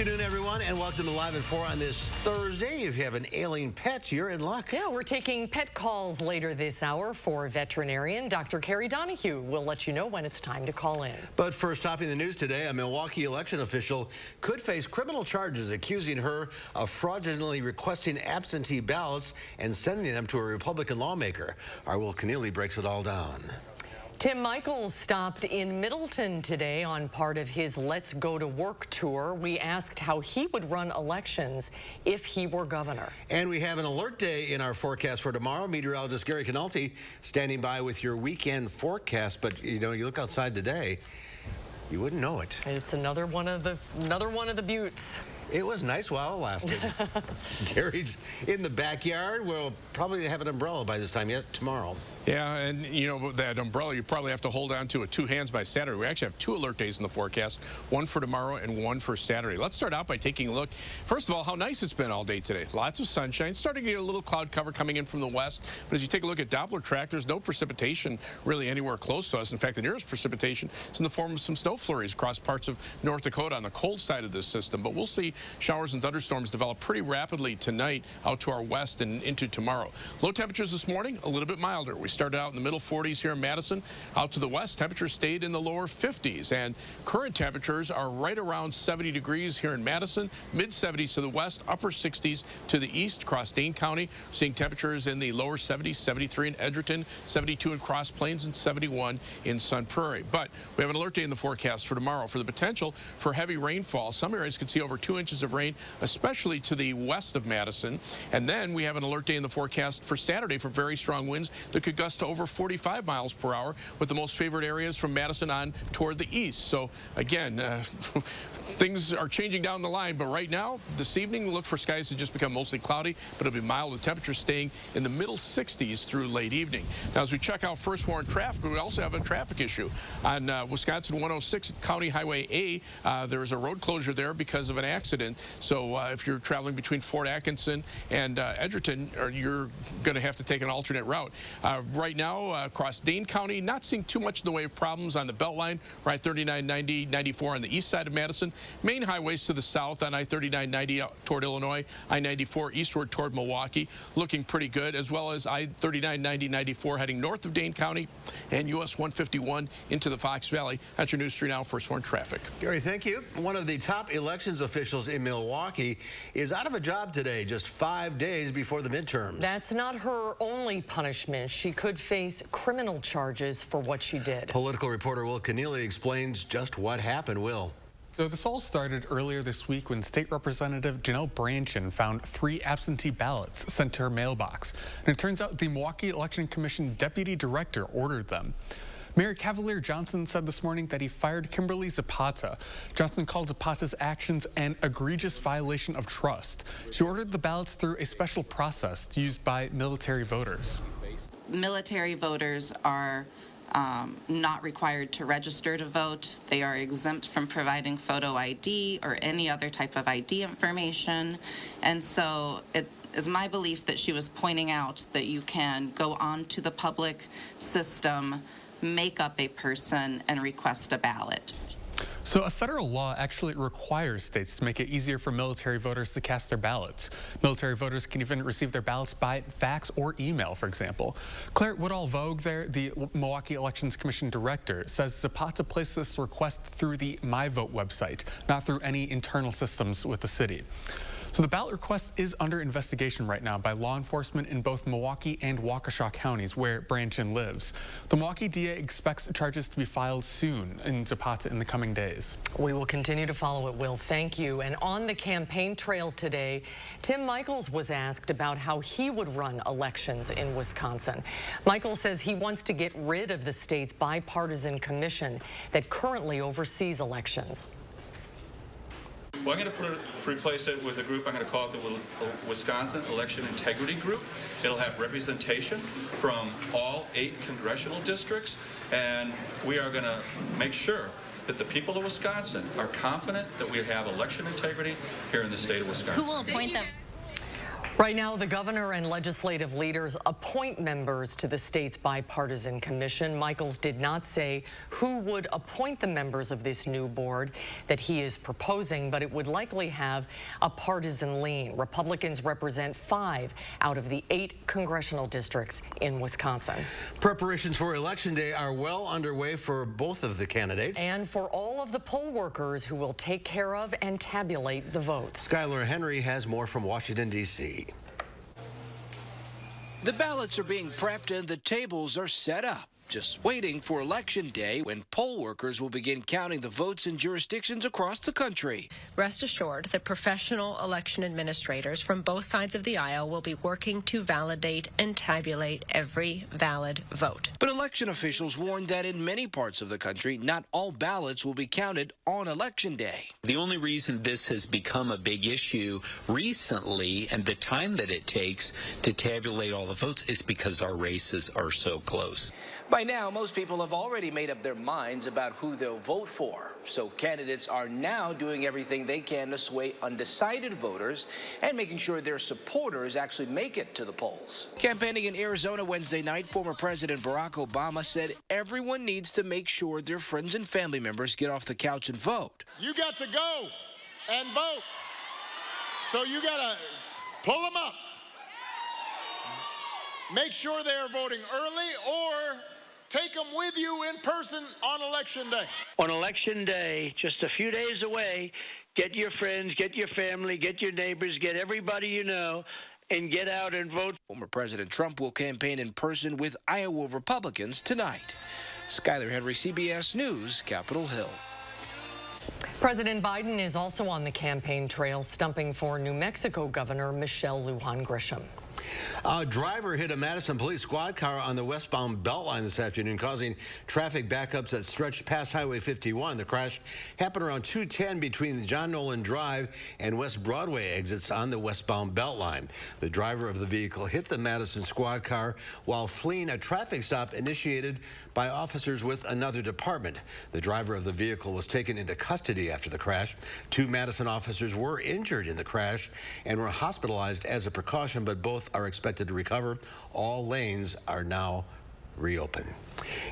afternoon, everyone, and welcome to Live at 4 on this Thursday. If you have an ailing pet, you're in luck. Yeah, we're taking pet calls later this hour for veterinarian Dr. Carrie Donahue. We'll let you know when it's time to call in. But first, topping the news today, a Milwaukee election official could face criminal charges accusing her of fraudulently requesting absentee ballots and sending them to a Republican lawmaker. Our Will Keneally breaks it all down. Tim Michaels stopped in Middleton today on part of his Let's Go to Work tour. We asked how he would run elections if he were governor. And we have an alert day in our forecast for tomorrow. Meteorologist Gary Canalti standing by with your weekend forecast. But, you know, you look outside today, you wouldn't know it. It's another one of the buttes. It was nice while it lasted. Gary's in the backyard. We'll probably have an umbrella by this time yet tomorrow. Yeah, and you know, that umbrella you probably have to hold on to with two hands by Saturday. We actually have two alert days in the forecast, one for tomorrow and one for Saturday. Let's start out by taking a look. First of all, how nice it's been all day today. Lots of sunshine. Starting to get a little cloud cover coming in from the west. But as you take a look at Doppler track, there's no precipitation really anywhere close to us. In fact, the nearest precipitation is in the form of some snow flurries across parts of North Dakota on the cold side of this system. But we'll see showers and thunderstorms develop pretty rapidly tonight out to our west and into tomorrow. Low temperatures this morning, a little bit milder. We started out in the middle 40s here in Madison. Out to the west, temperatures stayed in the lower 50s. And current temperatures are right around 70 degrees here in Madison, mid 70s to the west, upper 60s to the east across Dane County. Seeing temperatures in the lower 70s, 73 in Edgerton, 72 in Cross Plains, and 71 in Sun Prairie. But we have an alert day in the forecast for tomorrow for the potential for heavy rainfall. Some areas could see over 2 inches of rain, especially to the west of Madison. And then we have an alert day in the forecast for Saturday for very strong winds that could gust to over 45 miles per hour, with the most favored areas from Madison on toward the east. So again, things are changing down the line, but right now, this evening, look for skies to just become mostly cloudy, but it'll be mild with temperatures staying in the middle 60s through late evening. Now, as we check out first warning traffic, we also have a traffic issue on Wisconsin 106 County Highway A. There is a road closure there because of an accident. So if you're traveling between Fort Atkinson and Edgerton, you're going to have to take an alternate route. Right now, across Dane County, not seeing too much in the way of problems on the Beltline, right 39, 90, 94 on the east side of Madison. Main highways to the south on I-39, 90 toward Illinois, I-94 eastward toward Milwaukee, looking pretty good, as well as I-39, 90, 94 heading north of Dane County and US 151 into the Fox Valley. That's your News 3 Now first warning traffic. Gary, thank you. One of the top elections officials in Milwaukee is out of a job today, just 5 days before the midterms. That's not her only punishment. She could face criminal charges for what she did. Political reporter Will Keneally explains just what happened. Will. So this all started earlier this week when State Representative Janelle Brandtjen found 3 absentee ballots sent to her mailbox. And it turns out the Milwaukee Election Commission deputy director ordered them. Mayor Cavalier Johnson said this morning that he fired Kimberly Zapata. Johnson called Zapata's actions an egregious violation of trust. She ordered the ballots through a special process used by military voters. Military voters are not required to register to vote. They are exempt from providing photo ID or any other type of ID information. And so it is my belief that she was pointing out that you can go onto the public system, make up a person, and request a ballot. So a federal law actually requires states to make it easier for military voters to cast their ballots. Military voters can even receive their ballots by fax or email, for example. Claire Woodall-Vogue there, the Milwaukee Elections Commission director, says Zapata placed this request through the MyVote website, not through any internal systems with the city. So the ballot request is under investigation right now by law enforcement in both Milwaukee and Waukesha counties, where Brandtjen lives. The Milwaukee DA expects charges to be filed soon in Zapata in the coming days. We will continue to follow it, Will. Thank you. And on the campaign trail today, Tim Michaels was asked about how he would run elections in Wisconsin. Michaels says he wants to get rid of the state's bipartisan commission that currently oversees elections. Well, I'm going to replace it with a group. I'm going to call it the Wisconsin Election Integrity Group. It'll have representation from all 8 congressional districts, and we are going to make sure that the people of Wisconsin are confident that we have election integrity here in the state of Wisconsin. Who will appoint them? Right now, the governor and legislative leaders appoint members to the state's bipartisan commission. Michaels did not say who would appoint the members of this new board that he is proposing, but it would likely have a partisan lean. Republicans represent 5 out of the 8 congressional districts in Wisconsin. Preparations for Election Day are well underway for both of the candidates. And for all of the poll workers who will take care of and tabulate the votes. Skylar Henry has more from Washington, D.C. The ballots are being prepped and the tables are set up, just waiting for Election Day when poll workers will begin counting the votes in jurisdictions across the country. Rest assured that professional election administrators from both sides of the aisle will be working to validate and tabulate every valid vote. But election officials warned that in many parts of the country, not all ballots will be counted on Election Day. The only reason this has become a big issue recently and the time that it takes to tabulate all the votes is because our races are so close. By now, most people have already made up their minds about who they'll vote for. So candidates are now doing everything they can to sway undecided voters and making sure their supporters actually make it to the polls. Campaigning in Arizona Wednesday night, former President Barack Obama said everyone needs to make sure their friends and family members get off the couch and vote. You got to go and vote. So you got to pull them up. Make sure they're voting early or take them with you in person on Election Day. On Election Day, just a few days away, get your friends, get your family, get your neighbors, get everybody you know, and get out and vote. Former President Trump will campaign in person with Iowa Republicans tonight. Skylar Henry, CBS News, Capitol Hill. President Biden is also on the campaign trail, stumping for New Mexico Governor Michelle Lujan Grisham. A driver hit a Madison police squad car on the westbound Beltline this afternoon, causing traffic backups that stretched past Highway 51. The crash happened around 2:10 between the John Nolan Drive and West Broadway exits on the westbound Beltline. The driver of the vehicle hit the Madison squad car while fleeing a traffic stop initiated by officers with another department. The driver of the vehicle was taken into custody after the crash. 2 Madison officers were injured in the crash and were hospitalized as a precaution, but both are expected to recover. All lanes are now reopened.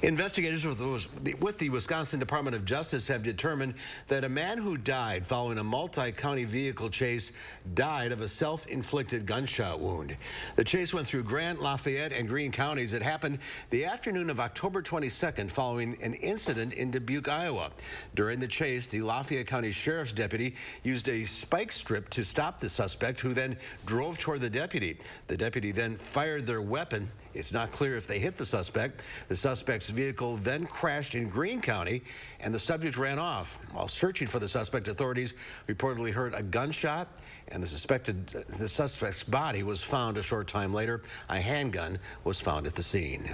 Investigators with the Wisconsin Department of Justice have determined that a man who died following a multi-county vehicle chase died of a self-inflicted gunshot wound. The chase went through Grant, Lafayette, and Greene counties. It happened the afternoon of October 22nd following an incident in Dubuque, Iowa. During the chase, the Lafayette County Sheriff's deputy used a spike strip to stop the suspect, who then drove toward the deputy. The deputy then fired their weapon. It's not clear if they hit the suspect. The suspect's vehicle then crashed in Greene County, and the subject ran off. While searching for the suspect, authorities reportedly heard a gunshot, and the suspect's body was found a short time later. A handgun was found at the scene.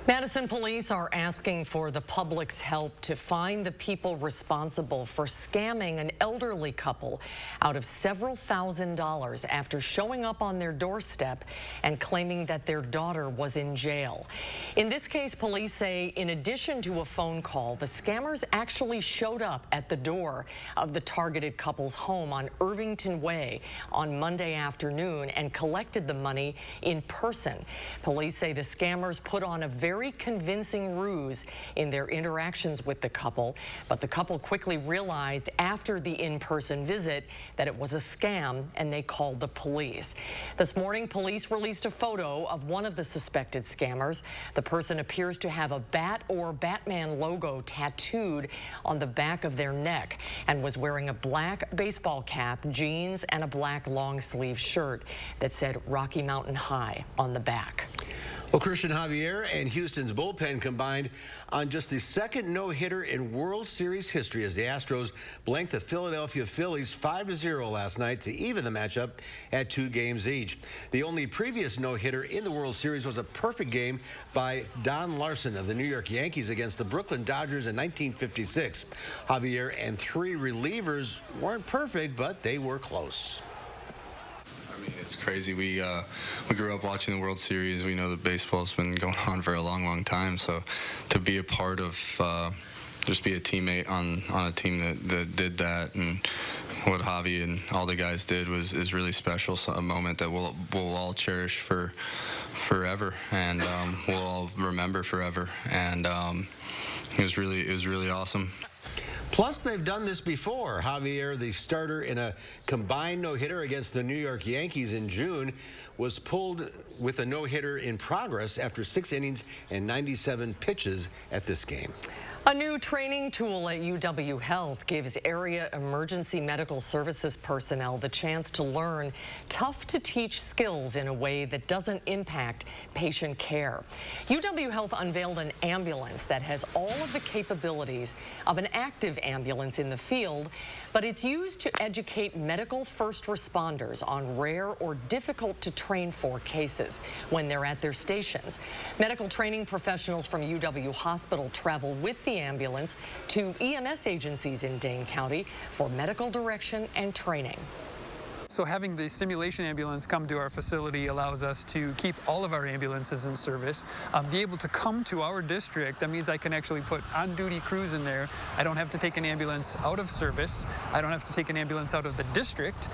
Madison police are asking for the public's help to find the people responsible for scamming an elderly couple out of several $1,000s after showing up on their doorstep and claiming that their daughter was in jail. In this case, police say in addition to a phone call, the scammers actually showed up at the door of the targeted couple's home on Irvington Way on Monday afternoon and collected the money in person. Police say the scammers put on a very convincing ruse in their interactions with the couple, but the couple quickly realized after the in-person visit that it was a scam, and they called the police. This morning, police released a photo of one of the suspected scammers. The person appears to have a bat or Batman logo tattooed on the back of their neck and was wearing a black baseball cap, jeans, and a black long-sleeve shirt that said Rocky Mountain High on the back. Well, Christian Javier and Houston's bullpen combined on just the second no-hitter in World Series history as the Astros blanked the Philadelphia Phillies 5-0 last night to even the matchup at 2 games each. The only previous no-hitter in the World Series was a perfect game by Don Larson of the New York Yankees against the Brooklyn Dodgers in 1956. Javier and 3 relievers weren't perfect, but they were close. I mean, it's crazy. We grew up watching the World Series. We know that baseball's been going on for a long, long time. So to be a part of, just be a teammate on a team that did that, and what Javi and all the guys did is really special. So a moment that we'll all cherish forever, and we'll all remember forever. And it was really awesome. Plus, they've done this before. Javier, the starter in a combined no-hitter against the New York Yankees in June, was pulled with a no-hitter in progress after 6 innings and 97 pitches at this game. A new training tool at UW Health gives area emergency medical services personnel the chance to learn tough-to-teach skills in a way that doesn't impact patient care. UW Health unveiled an ambulance that has all of the capabilities of an active ambulance in the field, but it's used to educate medical first responders on rare or difficult-to-train-for cases when they're at their stations. Medical training professionals from UW Hospital travel with the ambulance to EMS agencies in Dane County for medical direction and training. So having the simulation ambulance come to our facility allows us to keep all of our ambulances in service, be able to come to our district. That means I can actually put on-duty crews in there. I don't have to take an ambulance out of service. I don't have to take an ambulance out of the district,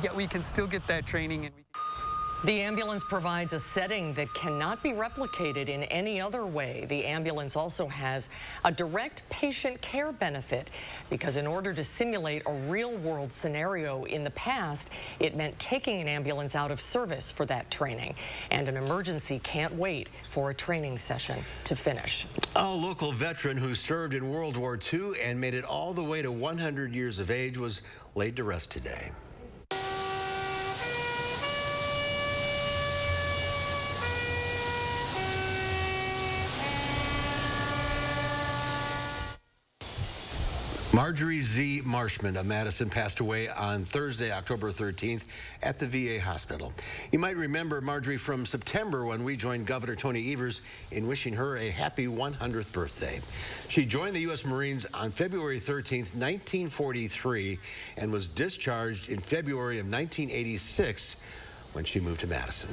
yet we can still get that training. And the ambulance provides a setting that cannot be replicated in any other way. The ambulance also has a direct patient care benefit because in order to simulate a real-world scenario in the past, it meant taking an ambulance out of service for that training. And an emergency can't wait for a training session to finish. A local veteran who served in World War II and made it all the way to 100 years of age was laid to rest today. Marjorie Z. Marshman of Madison passed away on Thursday, October 13th at the VA hospital. You might remember Marjorie from September when we joined Governor Tony Evers in wishing her a happy 100th birthday. She joined the U.S. Marines on February 13th, 1943, and was discharged in February of 1986 when she moved to Madison.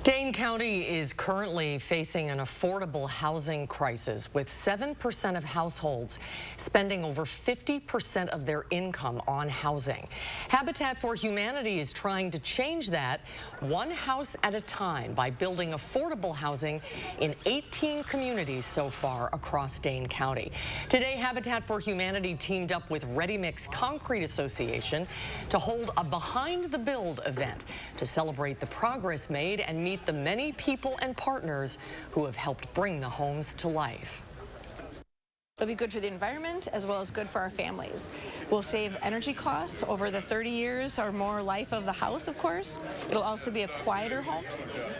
Dane County is currently facing an affordable housing crisis, with 7% of households spending over 50% of their income on housing. Habitat for Humanity is trying to change that one house at a time by building affordable housing in 18 communities so far across Dane County. Today, Habitat for Humanity teamed up with Ready Mix Concrete Association to hold a Behind the Build event to celebrate the progress made and meet the many people and partners who have helped bring the homes to life. It'll be good for the environment as well as good for our families. We'll save energy costs over the 30 years or more life of the house, of course. It'll also be a quieter home,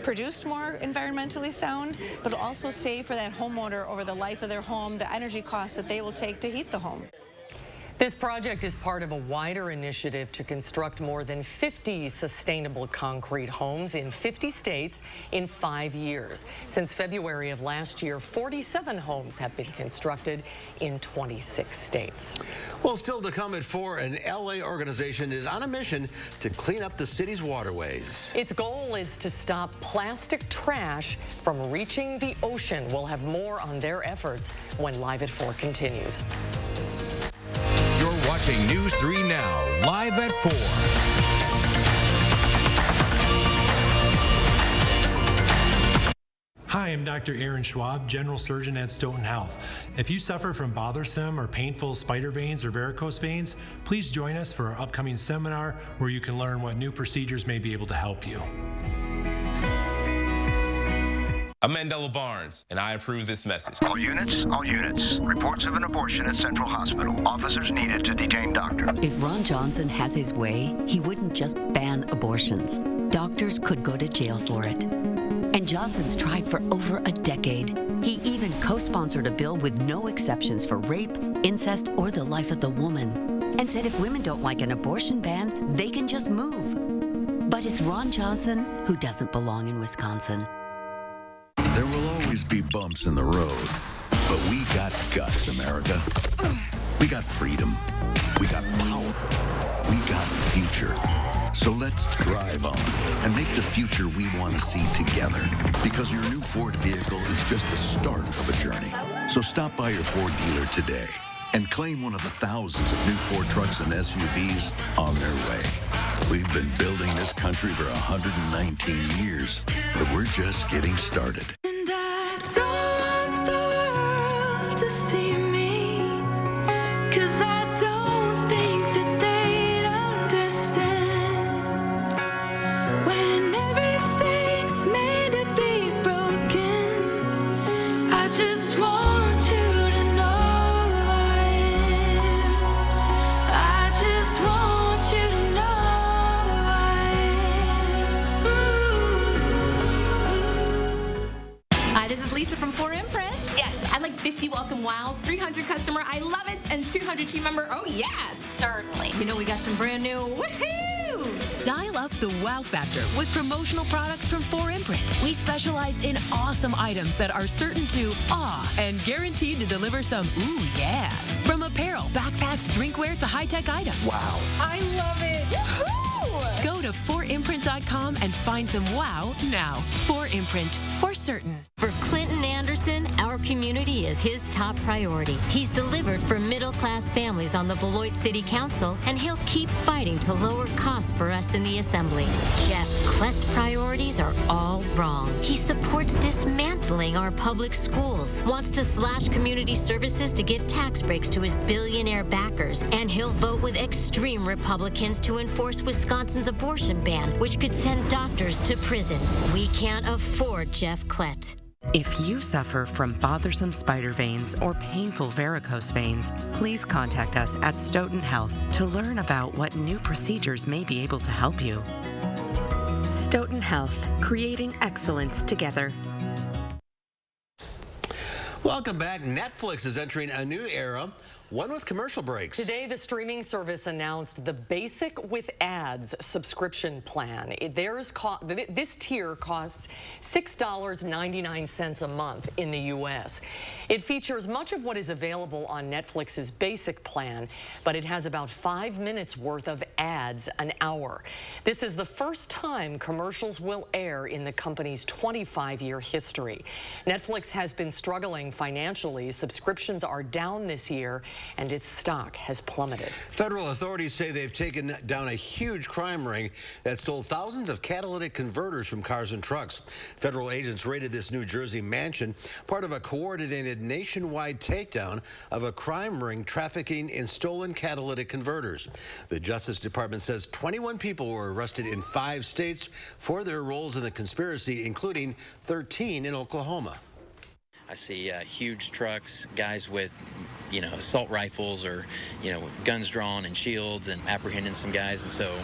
produced more environmentally sound, but it'll also save for that homeowner over the life of their home the energy costs that they will take to heat the home. This project is part of a wider initiative to construct more than 50 sustainable concrete homes in 50 states in 5 years. Since February of last year, 47 homes have been constructed in 26 states. Well, still to come at 4, an LA organization is on a mission to clean up the city's waterways. Its goal is to stop plastic trash from reaching the ocean. We'll have more on their efforts when Live at 4 continues. You're watching News 3 Now, live at 4. Hi, I'm Dr. Aaron Schwab, General Surgeon at Stoughton Health. If you suffer from bothersome or painful spider veins or varicose veins, please join us for our upcoming seminar where you can learn what new procedures may be able to help you. I'm Mandela Barnes, and I approve this message. All units, all units. Reports of an abortion at Central Hospital. Officers needed to detain doctor. If Ron Johnson has his way, he wouldn't just ban abortions. Doctors could go to jail for it. And Johnson's tried for over a decade. He even co-sponsored a bill with no exceptions for rape, incest, or the life of the woman. And said if women don't like an abortion ban, they can just move. But it's Ron Johnson who doesn't belong in Wisconsin. There will always be bumps in the road, but we got guts, America. We got freedom. We got power. We got future. So let's drive on and make the future we want to see together. Because your new Ford vehicle is just the start of a journey. So stop by your Ford dealer today and claim one of the thousands of new Ford trucks and SUVs on their way. We've been building this country for 119 years, but we're just getting started. And I don't want the world to see me, 'cause I don't think that they'd understand when everything's made to be broken. I just want you to know I am. I just want you to know I am. Hi, this is Lisa from 4Imprint. Yes. I'd like 50 welcome wows, 300 customer I love it, and 200 team member oh yes. Certainly. You know we got some brand new woohoos. Dial up the wow factor with promotional products from 4Imprint. We specialize in awesome items that are certain to awe and guaranteed to deliver some ooh yes. From apparel, backpacks, drinkware to high-tech items. Wow. I love it. Woohoo! Go to 4imprint.com and find some wow now. 4Imprint, for certain. For Clinton Anderson, our community is his top priority. He's delivered for middle-class families on the Beloit City Council, and he'll keep fighting to lower costs for us in the Assembly. Jeff Klett's priorities are all wrong. He supports dismantling our public schools, wants to slash community services to give tax breaks to his billionaire backers, and he'll vote with extreme Republicans to enforce Wisconsin's abortion ban, which could send doctors to prison. We can't afford Jeff Klett. If you suffer from bothersome spider veins or painful varicose veins, please contact us at Stoughton Health to learn about what new procedures may be able to help you. Stoughton Health, creating excellence together. Welcome back. Netflix is entering a new era, one with commercial breaks. Today, the streaming service announced the Basic with Ads subscription plan. This tier costs $6.99 a month in the U.S. It features much of what is available on Netflix's basic plan, but it has about 5 minutes worth of ads an hour. This is the first time commercials will air in the company's 25-year history. Netflix has been struggling financially. Subscriptions are down this year, and its stock has plummeted. Federal authorities say they've taken down a huge crime ring that stole thousands of catalytic converters from cars and trucks. Federal agents raided this New Jersey mansion, part of a coordinated nationwide takedown of a crime ring trafficking in stolen catalytic converters. The Justice Department says 21 people were arrested in 5 states for their roles in the conspiracy, including 13 in Oklahoma. I see huge trucks, guys with, assault rifles or, guns drawn and shields and apprehending some guys. And so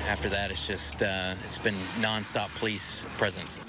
after that, it's just, it's been nonstop police presence.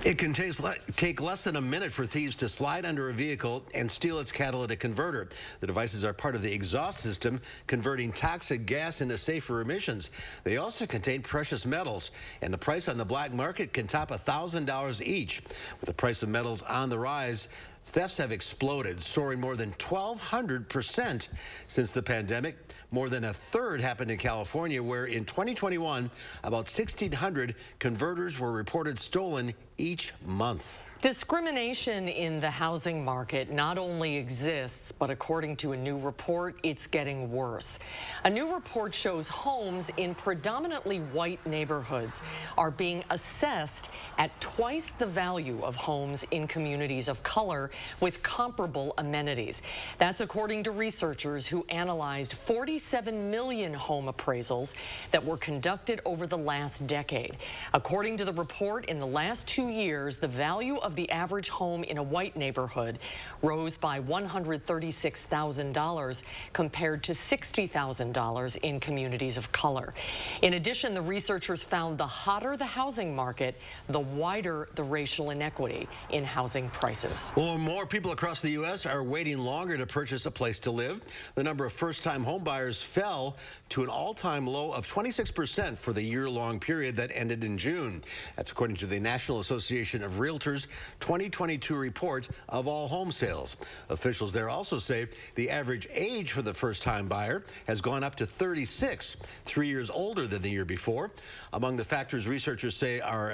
It can take less than a minute for thieves to slide under a vehicle and steal its catalytic converter. The devices are part of the exhaust system, converting toxic gas into safer emissions. They also contain precious metals, and the price on the black market can top $1,000 each. With the price of metals on the rise, thefts have exploded, soaring more than 1,200% since the pandemic. More than a third happened in California, where in 2021, about 1,600 converters were reported stolen each month. Discrimination in the housing market not only exists, but according to a new report, it's getting worse. A new report shows homes in predominantly white neighborhoods are being assessed at twice the value of homes in communities of color with comparable amenities. That's according to researchers who analyzed 47 million home appraisals that were conducted over the last decade. According to the report, in the last 2 years, the value of the average home in a white neighborhood rose by $136,000 compared to $60,000 in communities of color. In addition, the researchers found the hotter the housing market, the wider the racial inequity in housing prices. Well, more people across the U.S. are waiting longer to purchase a place to live. The number of first-time home buyers fell to an all-time low of 26% for the year-long period that ended in June. That's according to the National Association of Realtors 2022 report of all home sales. Officials there also say the average age for the first-time buyer has gone up to 36, 3 years older than the year before. Among the factors researchers say are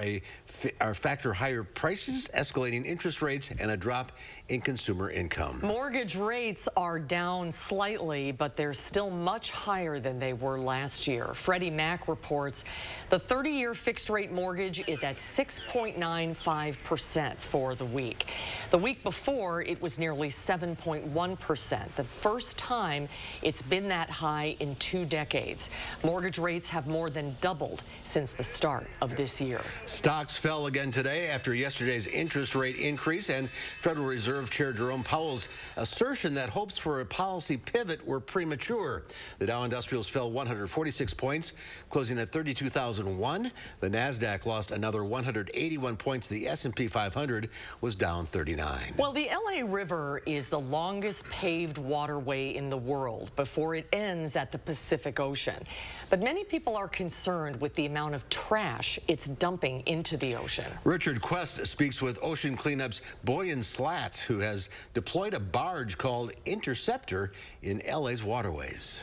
factor higher prices, escalating interest rates, and a drop in consumer income. Mortgage rates are down slightly, but they're still much higher than they were last year. Freddie Mac reports the 30-year fixed-rate mortgage is at 6.95% for the week. The week before, it was nearly 7.1%, the first time it's been that high in 2 decades. Mortgage rates have more than doubled since the start of this year. Stocks fell again today after yesterday's interest rate increase and Federal Reserve Chair Jerome Powell's assertion that hopes for a policy pivot were premature. The Dow Industrials fell 146 points, closing at 32,001. The Nasdaq lost another 181 points. The S&P 500 was down 39. Well, the LA River is the longest paved waterway in the world before it ends at the Pacific Ocean. But many people are concerned with the amount of trash it's dumping into the ocean. Richard Quest speaks with Ocean Cleanup's Boyan Slat, who has deployed a barge called Interceptor in LA's waterways.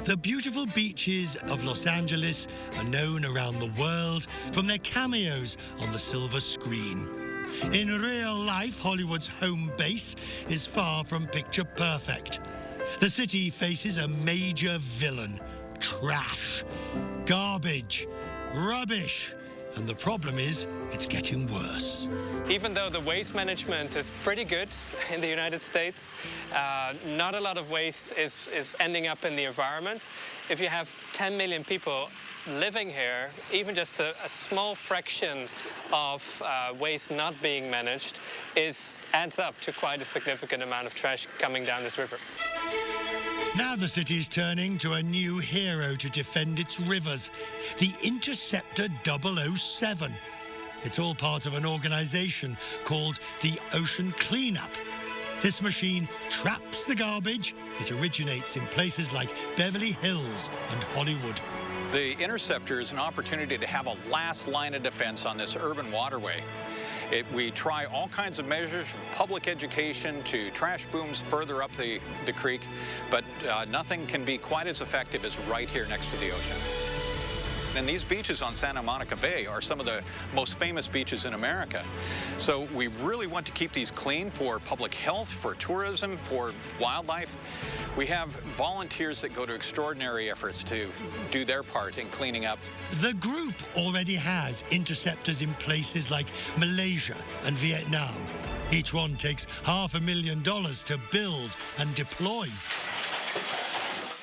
The beautiful beaches of Los Angeles are known around the world from their cameos on the silver screen. In real life, Hollywood's home base is far from picture perfect. The city faces a major villain: trash, garbage, rubbish. And the problem is, it's getting worse. Even though the waste management is pretty good in the United States, not a lot of waste is ending up in the environment. If you have 10 million people living here, even just a small fraction of waste not being managed adds up to quite a significant amount of trash coming down this river. Now the city is turning to a new hero to defend its rivers, the Interceptor 007. It's all part of an organization called the Ocean Cleanup. This machine traps the garbage that originates in places like Beverly Hills and Hollywood. The Interceptor is an opportunity to have a last line of defense on this urban waterway. We try all kinds of measures, from public education to trash booms further up the creek, but nothing can be quite as effective as right here next to the ocean. And these beaches on Santa Monica Bay are some of the most famous beaches in America. So we really want to keep these clean for public health, for tourism, for wildlife. We have volunteers that go to extraordinary efforts to do their part in cleaning up. The group already has interceptors in places like Malaysia and Vietnam. Each one takes $500,000 to build and deploy.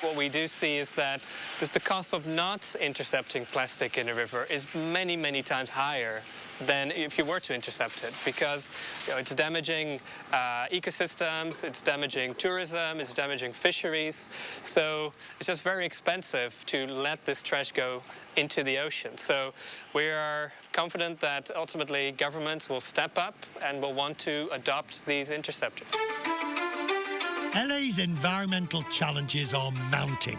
What we do see is that just the cost of not intercepting plastic in a river is many, many times higher than if you were to intercept it, because it's damaging ecosystems, it's damaging tourism, it's damaging fisheries. So it's just very expensive to let this trash go into the ocean. So we are confident that ultimately governments will step up and will want to adopt these interceptors. LA's environmental challenges are mounting.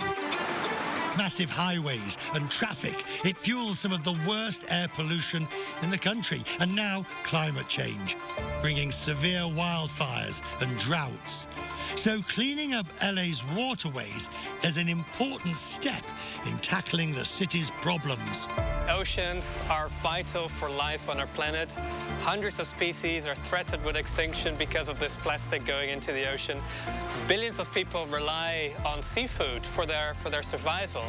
Massive highways and traffic, it fuels some of the worst air pollution in the country. And now climate change, bringing severe wildfires and droughts. So cleaning up LA's waterways is an important step in tackling the city's problems. Oceans are vital for life on our planet. Hundreds of species are threatened with extinction because of this plastic going into the ocean. Billions of people rely on seafood for their survival,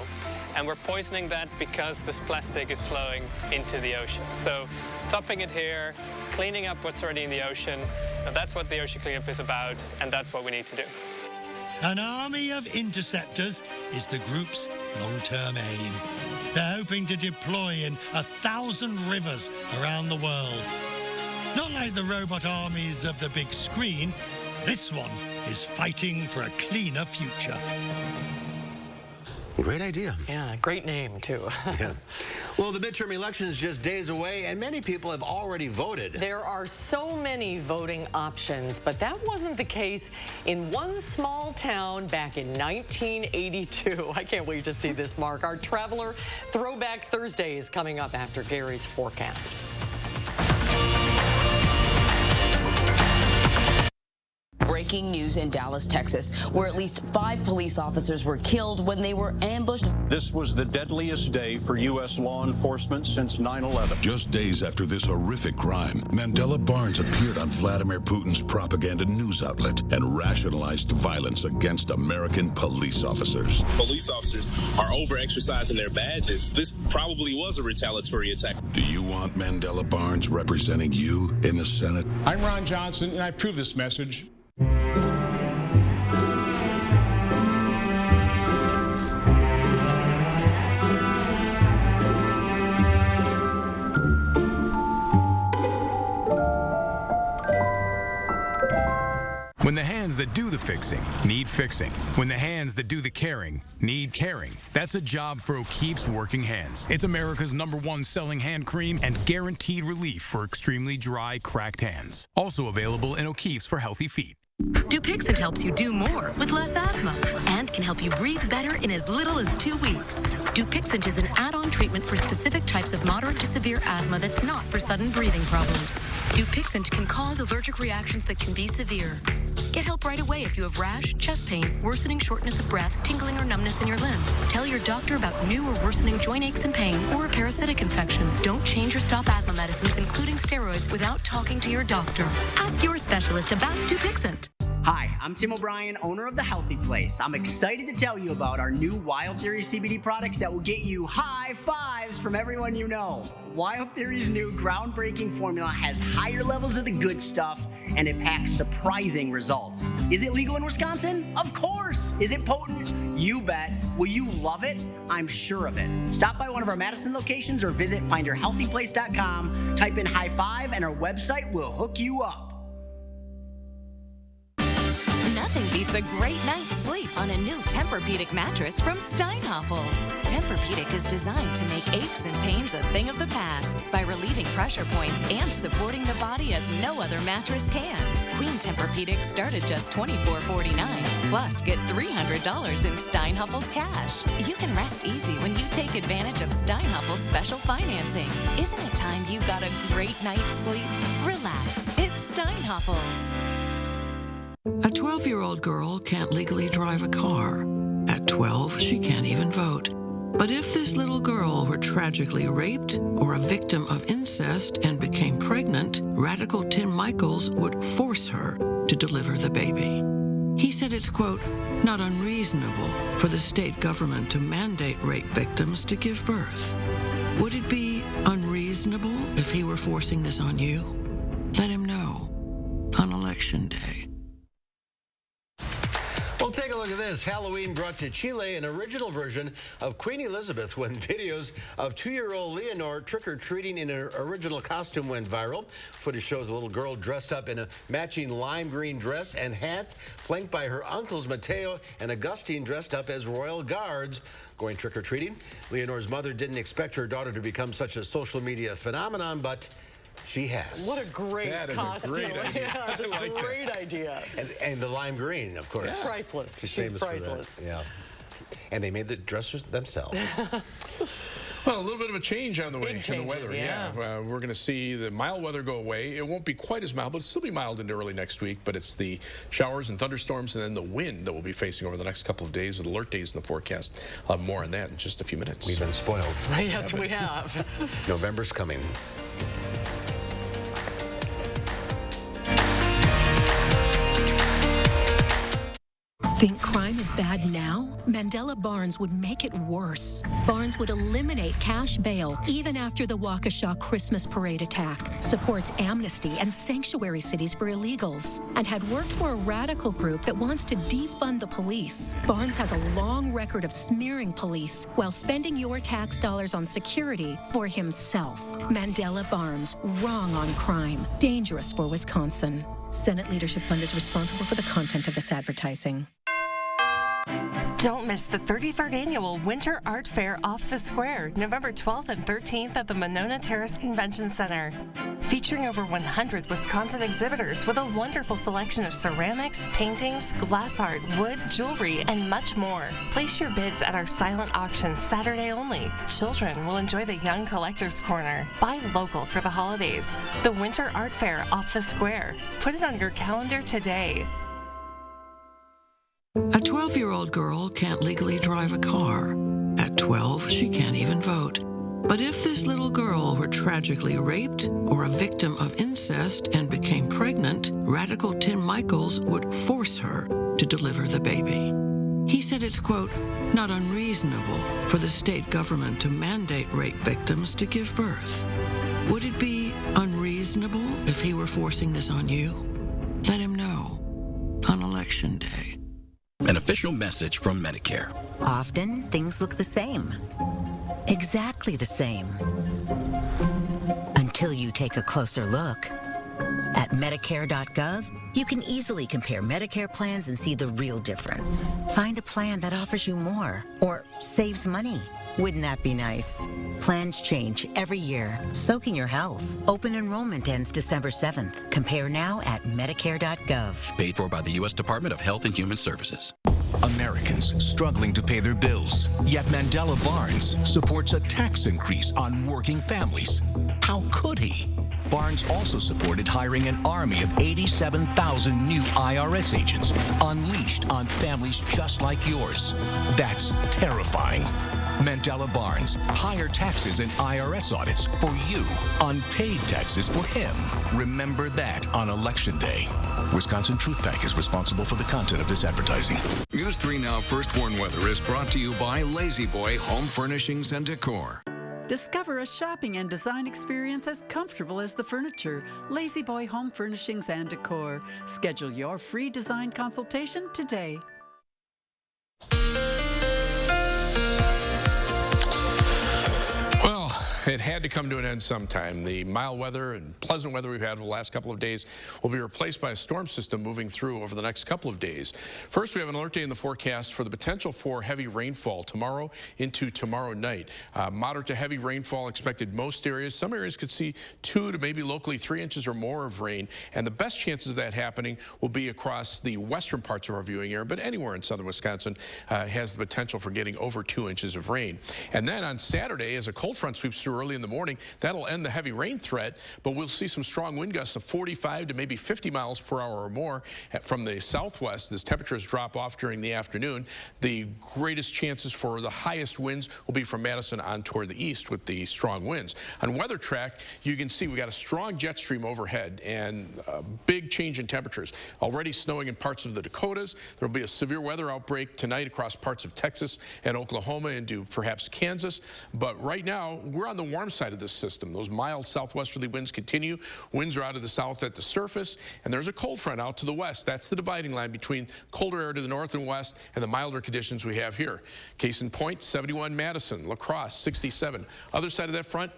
and we're poisoning that because this plastic is flowing into the ocean. So stopping it here, cleaning up what's already in the ocean, that's what the Ocean Cleanup is about, and that's what we need to do. An army of interceptors is the group's long-term aim. They're hoping to deploy in 1,000 rivers around the world. Not like the robot armies of the big screen, this one is fighting for a cleaner future. Great idea. Yeah, great name, too. Yeah. Well, the midterm election is just days away, and many people have already voted. There are so many voting options, but that wasn't the case in one small town back in 1982. I can't wait to see this, Mark. Our Traveler Throwback Thursday is coming up after Gary's forecast. Breaking breaking news in Dallas, Texas, where at least 5 police officers were killed when they were ambushed. This was the deadliest day for U.S. law enforcement since 9/11. Just days after this horrific crime, Mandela Barnes appeared on Vladimir Putin's propaganda news outlet and rationalized violence against American police officers. Police officers are over-exercising their badges. This probably was a retaliatory attack. Do you want Mandela Barnes representing you in the Senate? I'm Ron Johnson, and I approve this message. When the hands that do the fixing need fixing. When the hands that do the caring need caring. That's a job for O'Keeffe's Working Hands. It's America's #1 selling hand cream and guaranteed relief for extremely dry, cracked hands. Also available in O'Keeffe's for healthy feet. Dupixent helps you do more with less asthma and can help you breathe better in as little as 2 weeks. Dupixent is an add-on treatment for specific types of moderate to severe asthma that's not for sudden breathing problems. Dupixent can cause allergic reactions that can be severe. Get help right away if you have rash, chest pain, worsening shortness of breath, tingling or numbness in your limbs. Tell your doctor about new or worsening joint aches and pain or a parasitic infection. Don't change or stop asthma medicines, including steroids, without talking to your doctor. Ask your specialist about Dupixent. Hi, I'm Tim O'Brien, owner of The Healthy Place. I'm excited to tell you about our new Wild Theory CBD products that will get you high fives from everyone you know. Wild Theory's new groundbreaking formula has higher levels of the good stuff, and it packs surprising results. Is it legal in Wisconsin? Of course. Is it potent? You bet. Will you love it? I'm sure of it. Stop by one of our Madison locations or visit findyourhealthyplace.com, type in high five, and our website will hook you up. Nothing beats a great night's sleep on a new Tempur-Pedic mattress from Steinhoffels. Tempur-Pedic is designed to make aches and pains a thing of the past by relieving pressure points and supporting the body as no other mattress can. Queen Tempur-Pedic start at just $24.49. Plus, get $300 in Steinhoffels cash. You can rest easy when you take advantage of Steinhoffels special financing. Isn't it time you got a great night's sleep? Relax. It's Steinhoffels. A 12-year-old girl can't legally drive a car. At 12, she can't even vote. But if this little girl were tragically raped or a victim of incest and became pregnant, radical Tim Michaels would force her to deliver the baby. He said it's, quote, not unreasonable for the state government to mandate rape victims to give birth. Would it be unreasonable if he were forcing this on you? Let him know on Election Day. Well, take a look at this. Halloween brought to Chile an original version of Queen Elizabeth when videos of 2-year-old Leonor trick-or-treating in her original costume went viral. Footage shows a little girl dressed up in a matching lime green dress and hat, flanked by her uncles Mateo and Augustine dressed up as royal guards going trick-or-treating. Leonor's mother didn't expect her daughter to become such a social media phenomenon, but she has. What a great costume. That is a great idea. Yeah, it's a great idea. And the lime green, of course. Yeah. Priceless. She's priceless. For that. Yeah. And they made the dresses themselves. Well, a little bit of a change on the way in the weather. Yeah. We're going to see the mild weather go away. It won't be quite as mild, but it'll still be mild into early next week. But it's the showers and thunderstorms and then the wind that we'll be facing over the next couple of days with alert days in the forecast. More on that in just a few minutes. We've been spoiled. Yes, we have. November's coming. Think crime is bad now? Mandela Barnes would make it worse. Barnes would eliminate cash bail even after the Waukesha Christmas parade attack, supports amnesty and sanctuary cities for illegals, and had worked for a radical group that wants to defund the police. Barnes has a long record of smearing police while spending your tax dollars on security for himself. Mandela Barnes, wrong on crime, dangerous for Wisconsin. Senate Leadership Fund is responsible for the content of this advertising. Don't miss the 33rd Annual Winter Art Fair off the Square, November 12th and 13th at the Monona Terrace Convention Center. Featuring over 100 Wisconsin exhibitors with a wonderful selection of ceramics, paintings, glass art, wood, jewelry, and much more. Place your bids at our silent auction Saturday only. Children will enjoy the Young Collectors Corner. Buy local for the holidays. The Winter Art Fair off the Square. Put it on your calendar today. 12-year-old girl can't legally drive a car. At 12, she can't even vote. But if this little girl were tragically raped or a victim of incest and became pregnant, Radical Tim Michaels would force her to deliver the baby. He said it's, quote, not unreasonable for the state government to mandate rape victims to give birth. Would it be unreasonable if he were forcing this on you? Let him know on Election Day. An official message from Medicare. Often, things look the same. Exactly the same. Until you take a closer look. At Medicare.gov, you can easily compare Medicare plans and see the real difference. Find a plan that offers you more or saves money. Wouldn't that be nice? Plans change every year, soaking your health. Open enrollment ends December 7th. Compare now at Medicare.gov. Paid for by the U.S. Department of Health and Human Services. Americans struggling to pay their bills. Yet Mandela Barnes supports a tax increase on working families. How could he? Barnes also supported hiring an army of 87,000 new IRS agents unleashed on families just like yours. That's terrifying. Mandela Barnes, higher taxes and IRS audits for you, unpaid taxes for him. Remember that on Election Day. Wisconsin Truth Bank is responsible for the content of this advertising. News 3 Now First Warn Weather is brought to you by Lazy Boy Home Furnishings and Decor. Discover a shopping and design experience as comfortable as the furniture. Lazy Boy Home Furnishings and Decor. Schedule your free design consultation today. Well, it had to come to an end sometime. The mild weather and pleasant weather we've had over the last couple of days will be replaced by a storm system moving through over the next couple of days. First, we have an alert day in the forecast for the potential for heavy rainfall tomorrow into tomorrow night. Moderate to heavy rainfall expected most areas. Some areas could see 2 to maybe locally 3 inches or more of rain, and the best chances of that happening will be across the western parts of our viewing area, but anywhere in southern Wisconsin has the potential for getting over 2 inches of rain. And then on Saturday, as a cold front sweeps through early in the morning, that'll end the heavy rain threat, but we'll see some strong wind gusts of 45 to maybe 50 miles per hour or more from the southwest as temperatures drop off during the afternoon. The greatest chances for the highest winds will be from Madison on toward the east with the strong winds. On Weather Track, you can see we got a strong jet stream overhead and a big change in temperatures. Already snowing in parts of the Dakotas. There will be a severe weather outbreak tonight across parts of Texas and Oklahoma into perhaps Kansas. But right now, we're on the warm side of this system. Those mild southwesterly winds continue. Winds are out of the south at the surface, and there's a cold front out to the west. That's the dividing line between colder air to the north and west and the milder conditions we have here. Case in point, 71 Madison, La Crosse, 67. Other side of that front,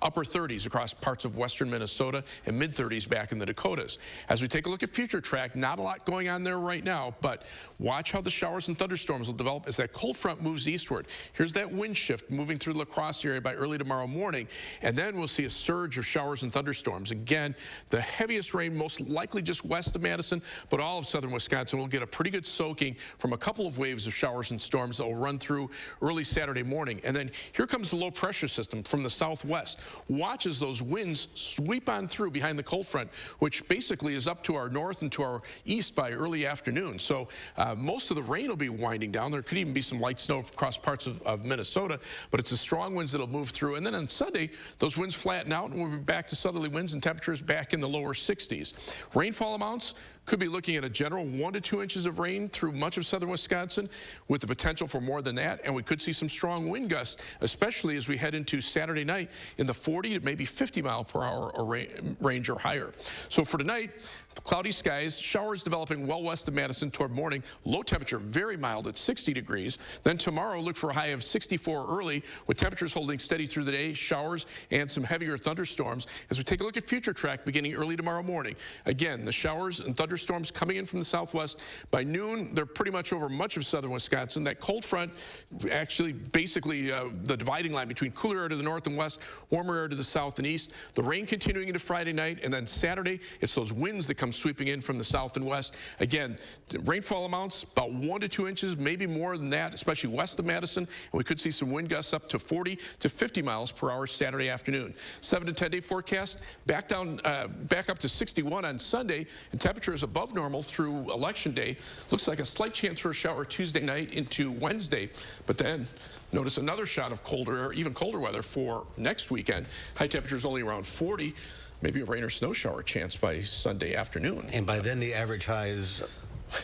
upper 30s across parts of western Minnesota and mid-30s back in the Dakotas. As we take a look at future track, not a lot going on there right now, but watch how the showers and thunderstorms will develop as that cold front moves eastward. Here's that wind shift moving through the La Crosse area by early tomorrow morning, and then we'll see a surge of showers and thunderstorms. Again, the heaviest rain most likely just west of Madison, but all of southern Wisconsin will get a pretty good soaking from a couple of waves of showers and storms that will run through early Saturday morning. And then here comes the low pressure system from the southwest. Watch as those winds sweep on through behind the cold front, which basically is up to our north and to our east by early afternoon. So most of the rain will be winding down. There could even be some light snow across parts of Minnesota, but it's the strong winds that'll move through. And then on Sunday, those winds flatten out and we'll be back to southerly winds and temperatures back in the lower 60s. Rainfall amounts could be looking at a general 1 to 2 inches of rain through much of southern Wisconsin with the potential for more than that. And we could see some strong wind gusts, especially as we head into Saturday night in the 40 to maybe 50 mile per hour range or higher. So for tonight, cloudy skies, showers developing well west of Madison toward morning, low temperature very mild at 60 degrees. Then tomorrow, look for a high of 64 early with temperatures holding steady through the day, showers and some heavier thunderstorms. As we take a look at future track beginning early tomorrow morning, again, the showers and thunderstorms coming in from the southwest. By noon, they're pretty much over much of southern Wisconsin. That cold front, actually basically the dividing line between cooler air to the north and west, warmer air to the south and east. The rain continuing into Friday night, and then Saturday, it's those winds that come come sweeping in from the south and west. Again, the rainfall amounts about 1 to 2 inches, maybe more than that, especially west of Madison. And we could see some wind gusts up to 40 to 50 miles per hour Saturday afternoon. 7 to 10 day forecast, back up to 61 on Sunday, and temperatures above normal through Election Day. Looks like a slight chance for a shower Tuesday night into Wednesday, but then notice another shot of colder, or even colder weather for next weekend. High temperatures only around 40. Maybe a rain or snow shower chance by Sunday afternoon. And by then the average high is...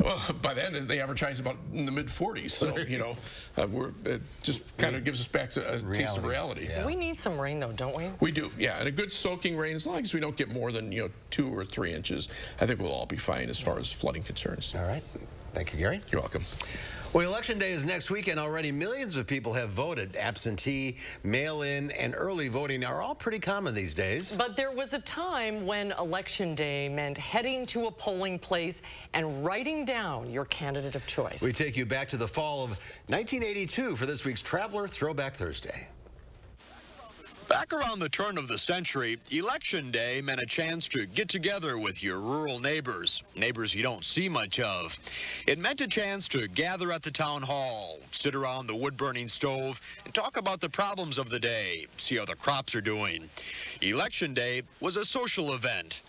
Well, by then the average high is about in the mid-40s. So, you know, it just kind of gives us back to a taste of reality. Yeah. We need some rain, though, don't we? We do, yeah. And a good soaking rain, as long as we don't get more than, 2 or 3 inches, I think we'll all be fine as far as flooding concerns. All right. Thank you, Gary. You're welcome. Well, Election Day is next weekend already. Millions of people have voted. Absentee, mail-in, and early voting are all pretty common these days. But there was a time when Election Day meant heading to a polling place and writing down your candidate of choice. We take you back to the fall of 1982 for this week's Traveler Throwback Thursday. Back around the turn of the century, Election Day meant a chance to get together with your rural neighbors you don't see much of. It meant a chance to gather at the town hall, sit around the wood-burning stove, and talk about the problems of the day, see how the crops are doing. Election Day was a social event.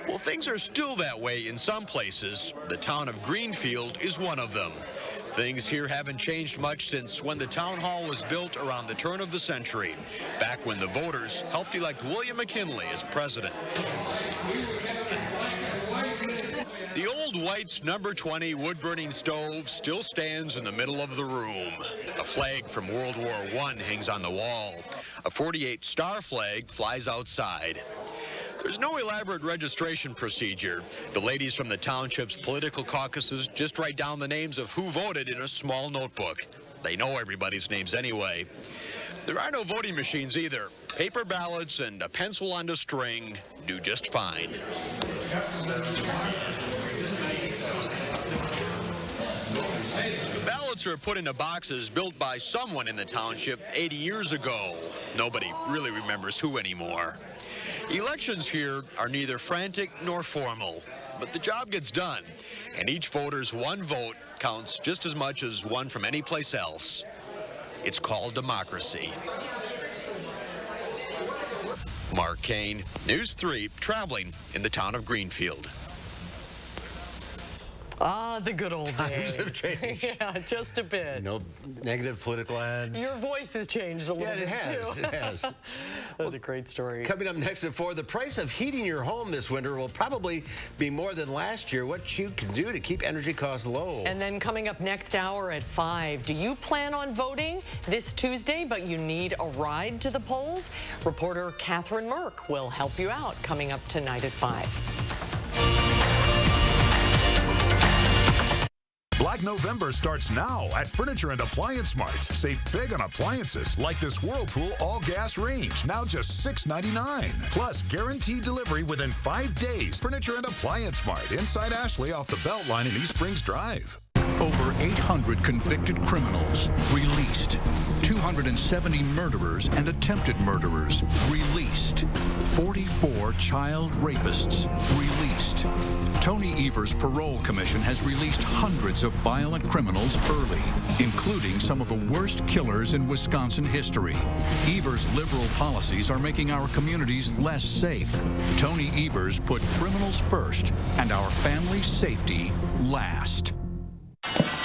Well, things are still that way in some places. The town of Greenfield is one of them. Things here haven't changed much since when the town hall was built around the turn of the century, back when the voters helped elect William McKinley as president. The old White's number 20 wood-burning stove still stands in the middle of the room. A flag from World War I hangs on the wall. A 48 star flag flies outside. There's no elaborate registration procedure. The ladies from the township's political caucuses just write down the names of who voted in a small notebook. They know everybody's names anyway. There are no voting machines either. Paper ballots and a pencil on a string do just fine. The ballots are put into boxes built by someone in the township 80 years ago. Nobody really remembers who anymore. Elections here are neither frantic nor formal, but the job gets done, and each voter's one vote counts just as much as one from any place else. It's called democracy. Mark Kane, News 3, traveling in the town of Greenfield. Ah, the good old Times days. have changed. Yeah, just a bit. No negative political ads. Your voice has changed a little bit, too. It has. That's a great story. Coming up next at 4, the price of heating your home this winter will probably be more than last year. What you can do to keep energy costs low. And then coming up next hour at 5, do you plan on voting this Tuesday, but you need a ride to the polls? Reporter Catherine Merck will help you out coming up tonight at 5. Black November starts now at Furniture and Appliance Mart. Save big on appliances like this Whirlpool all-gas range, now just $6.99. Plus, guaranteed delivery within 5 days. Furniture and Appliance Mart, inside Ashley off the Beltline in East Springs Drive. Over 800 convicted criminals released. 270 murderers and attempted murderers released. 44 child rapists released. Tony Evers' parole commission has released hundreds of violent criminals early, including some of the worst killers in Wisconsin history. Evers' liberal policies are making our communities less safe. Tony Evers put criminals first and our family's safety last.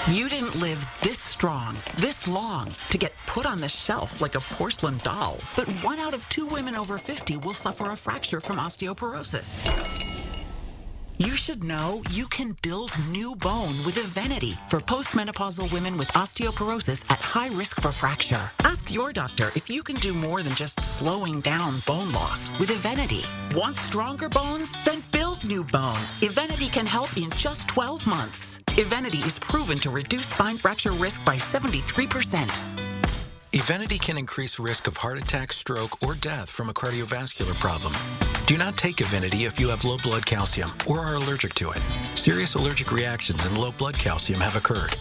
You didn't live this strong, this long, to get put on the shelf like a porcelain doll. But 1 out of 2 women over 50 will suffer a fracture from osteoporosis. You should know you can build new bone with Evenity for postmenopausal women with osteoporosis at high risk for fracture. Ask your doctor if you can do more than just slowing down bone loss with Evenity. Want stronger bones? Then build new bone. Evenity can help in just 12 months. Evenity is proven to reduce spine fracture risk by 73%. Evenity can increase risk of heart attack, stroke, or death from a cardiovascular problem. Do not take Evenity if you have low blood calcium or are allergic to it. Serious allergic reactions and low blood calcium have occurred.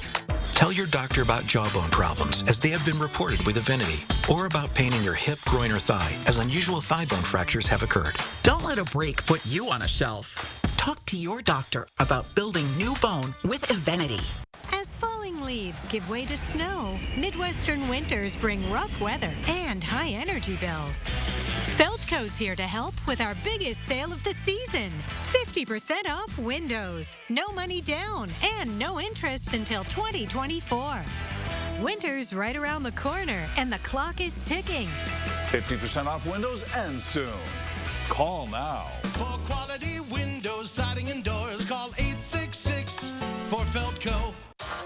Tell your doctor about jawbone problems, as they have been reported with Evenity, or about pain in your hip, groin, or thigh, as unusual thigh bone fractures have occurred. Don't let a break put you on a shelf. Talk to your doctor about building new bone with Evenity. As falling leaves give way to snow, Midwestern winters bring rough weather and high energy bills. Feldco's here to help with our biggest sale of the season. 50% off windows, no money down, and no interest until 2024. Winter's right around the corner, and the clock is ticking. 50% off windows ends soon. Call now. For quality windows, siding, and doors, call 866 for Feldco.